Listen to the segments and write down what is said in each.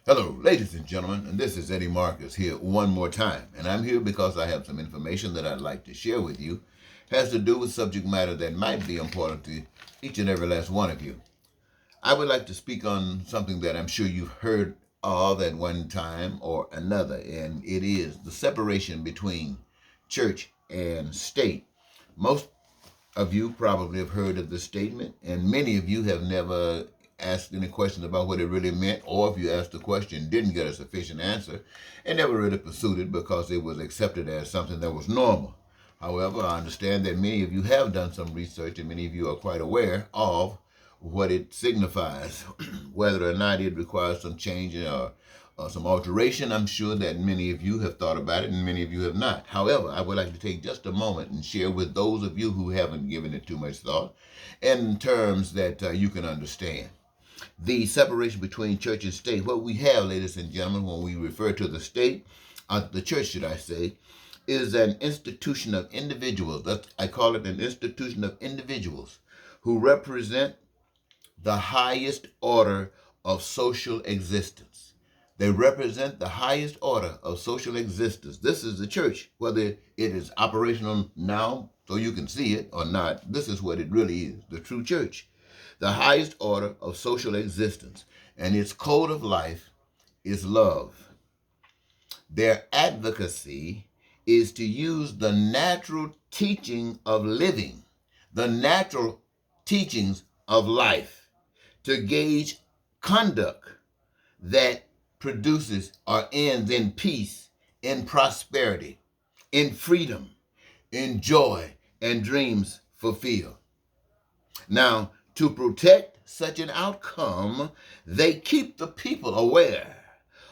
Hello, ladies and gentlemen, and this is Eddie Marcus here one more time. And I'm here because I have some information that I'd like to share with you. It has to do with subject matter that might be important to each and every last one of you. I would like to speak on something that I'm sure you've heard of at one time or another, and it is the separation between church and state. Most of you probably have heard of this statement, and many of you have never asked any questions about what it really meant, or if you asked the question, didn't get a sufficient answer, and never really pursued it because it was accepted as something that was normal. However, I understand that many of you have done some research, and many of you are quite aware of what it signifies, whether or not it requires some change or some alteration. I'm sure that many of you have thought about it and many of you have not. However, I would like to take just a moment and share with those of you who haven't given it too much thought in terms that you can understand. The separation between church and state, what we have, ladies and gentlemen, when we refer to the state, the church, should I say, is an institution of individuals. I call it an institution of individuals who represent the highest order of social existence. They represent the highest order of social existence. This is the church, whether it is operational now so you can see it or not. This is what it really is, the true church, the highest order of social existence. And its code of life is love. Their advocacy is to use the natural teaching of living, the natural teachings of life, to gauge conduct that produces or ends in peace, in prosperity, in freedom, in joy, and dreams fulfilled. Now, to protect such an outcome, they keep the people aware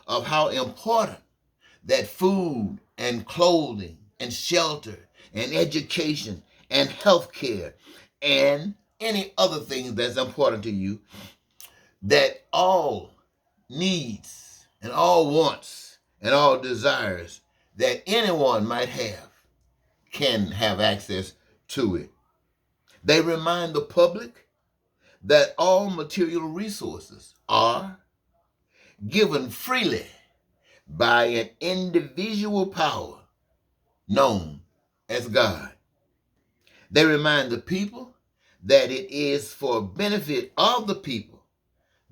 of how important that food and clothing and shelter and education and health care and any other things that's important to you, that all needs and all wants and all desires that anyone might have can have access to it. They remind the public that all material resources are given freely by an individual power known as God. They remind the people that it is for benefit of the people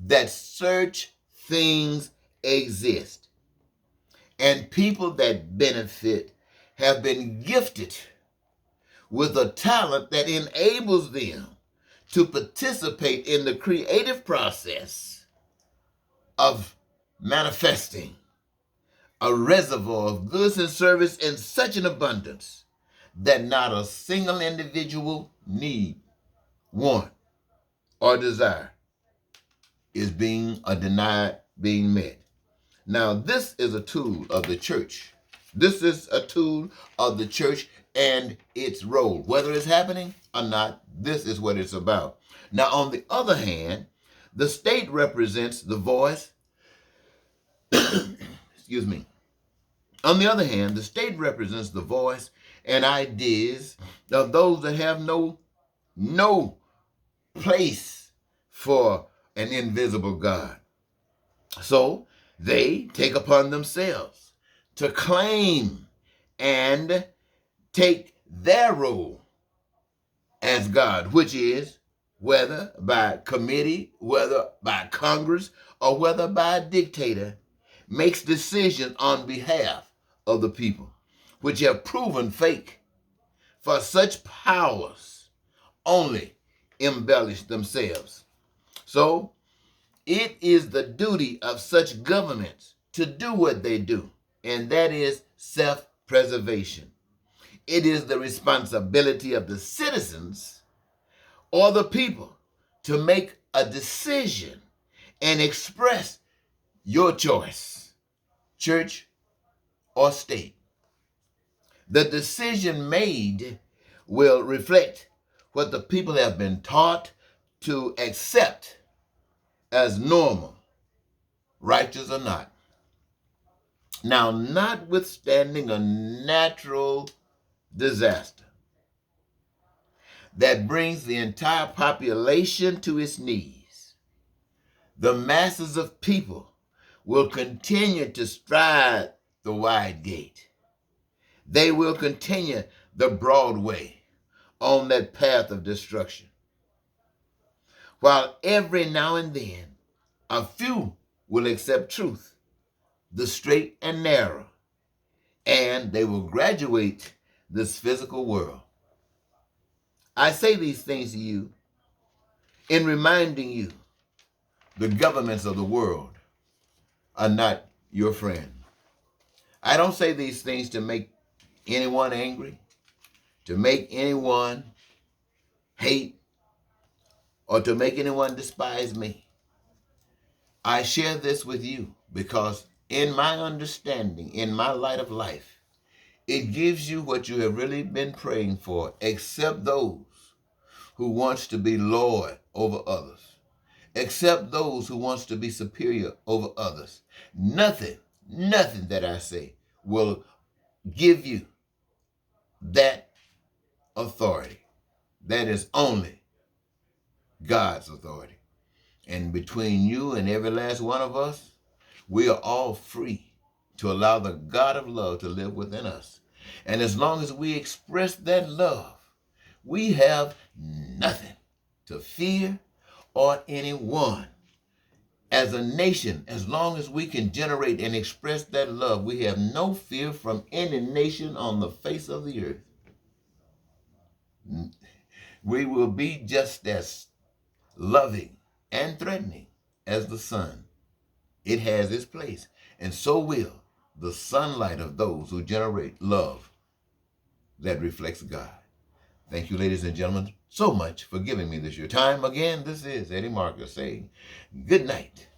that such things exist. And people that benefit have been gifted with a talent that enables them to participate in the creative process of manifesting a reservoir of goods and service in such an abundance that not a single individual need, want, or desire is being or denied being met. Now, this is a tool of the church. This is a tool of the church and its role. Whether it's happening or not, this is what it's about. Now, on the other hand, the state represents the voice. Excuse me. On the other hand, the state represents the voice and ideas of those that have no place for an invisible God. So they take upon themselves to claim and take their role as God, which is whether by committee, whether by Congress, or whether by a dictator, makes decisions on behalf of the people, which have proven fake. For such powers only embellish themselves. So it is the duty of such governments to do what they do, and that is self-preservation. It is the responsibility of the citizens or the people to make a decision and express your choice, church or state. The decision made will reflect what the people have been taught to accept as normal, righteous or not. Now, notwithstanding a natural disaster that brings the entire population to its knees, the masses of people will continue to stride the wide gate. They will continue the broad way on that path of destruction. While every now and then a few will accept truth, the straight and narrow, and they will graduate this physical world. I say these things to you in reminding you the governments of the world are not your friend. I don't say these things to make anyone angry, to make anyone hate, or to make anyone despise me. I share this with you because in my understanding, in my light of life, it gives you what you have really been praying for, except those who wants to be Lord over others, except those who wants to be superior over others. Nothing that I say will give you that authority. That is only God's authority. And between you and every last one of us, we are all free to allow the God of love to live within us. And as long as we express that love, we have nothing to fear or anyone. As a nation, as long as we can generate and express that love, we have no fear from any nation on the face of the earth. We will be just as loving and threatening as the sun. It has its place, and so will the sunlight of those who generate love that reflects God. Thank you, ladies and gentlemen, so much for giving me this your time. Again, this is Eddie Marcus saying good night.